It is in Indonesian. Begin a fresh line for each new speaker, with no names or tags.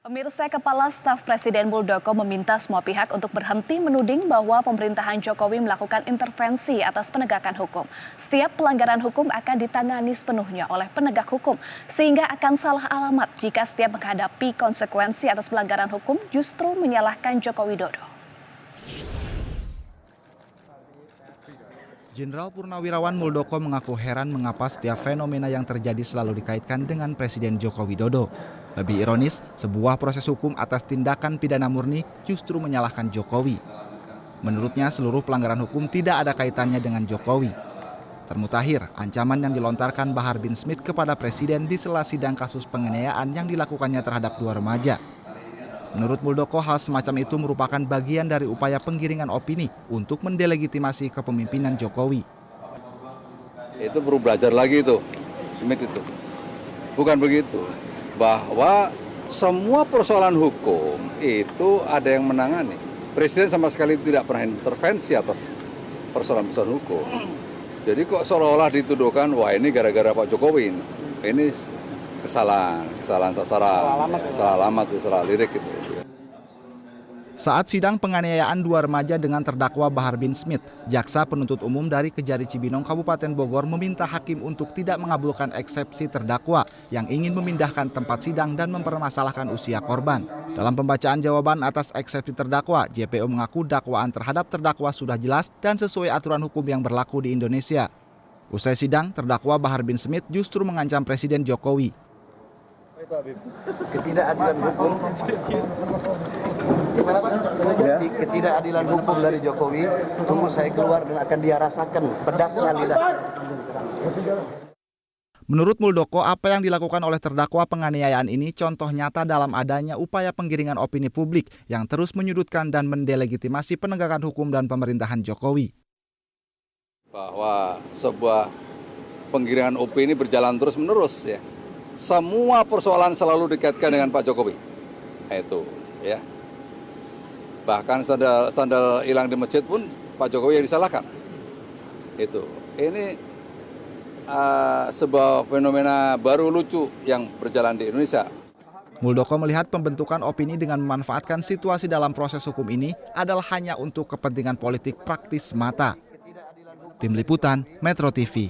Pemirsa, Kepala Staf Presiden Muldoko meminta semua pihak untuk berhenti menuding bahwa pemerintahan Jokowi melakukan intervensi atas penegakan hukum. Setiap pelanggaran hukum akan ditangani sepenuhnya oleh penegak hukum, sehingga akan salah alamat jika setiap menghadapi konsekuensi atas pelanggaran hukum justru menyalahkan Joko Widodo.
Jenderal Purnawirawan Muldoko mengaku heran mengapa setiap fenomena yang terjadi selalu dikaitkan dengan Presiden Joko Widodo. Lebih ironis, sebuah proses hukum atas tindakan pidana murni justru menyalahkan Jokowi. Menurutnya, seluruh pelanggaran hukum tidak ada kaitannya dengan Jokowi. Termutakhir, ancaman yang dilontarkan Bahar bin Smith kepada Presiden di sela sidang kasus penganiayaan yang dilakukannya terhadap dua remaja. Menurut Muldoko, hal semacam itu merupakan bagian dari upaya penggiringan opini untuk mendelegitimasi kepemimpinan Jokowi.
Itu perlu belajar lagi itu, Smith itu. Bukan begitu, bahwa semua persoalan hukum itu ada yang menangani. Presiden sama sekali tidak pernah intervensi atas persoalan-persoalan hukum. Jadi kok seolah-olah dituduhkan, wah ini gara-gara Pak Jokowi ini kesalahan sasaran, salah alamat, salah lirik gitu.
Saat sidang penganiayaan dua remaja dengan terdakwa Bahar bin Smith, Jaksa Penuntut Umum dari Kejari Cibinong, Kabupaten Bogor meminta hakim untuk tidak mengabulkan eksepsi terdakwa yang ingin memindahkan tempat sidang dan mempermasalahkan usia korban. Dalam pembacaan jawaban atas eksepsi terdakwa, JPO mengaku dakwaan terhadap terdakwa sudah jelas dan sesuai aturan hukum yang berlaku di Indonesia. Usai sidang, terdakwa Bahar bin Smith justru mengancam Presiden Jokowi.
Ketidakadilan hukum dari Jokowi, tunggu saya keluar dan akan dia rasakan pedasnya lidah.
Menurut Muldoko, apa yang dilakukan oleh terdakwa penganiayaan ini contoh nyata dalam adanya upaya penggiringan opini publik yang terus menyudutkan dan mendelegitimasi penegakan hukum dan pemerintahan Jokowi.
Bahwa sebuah penggiringan opini berjalan terus-menerus ya. Semua persoalan selalu dikaitkan dengan Pak Jokowi. Nah, itu ya. Bahkan sandal hilang di masjid pun Pak Jokowi yang disalahkan. Itu. Ini sebuah fenomena baru lucu yang berjalan di Indonesia.
Muldoko melihat pembentukan opini dengan memanfaatkan situasi dalam proses hukum ini adalah hanya untuk kepentingan politik praktis semata. Tim Liputan, Metro TV.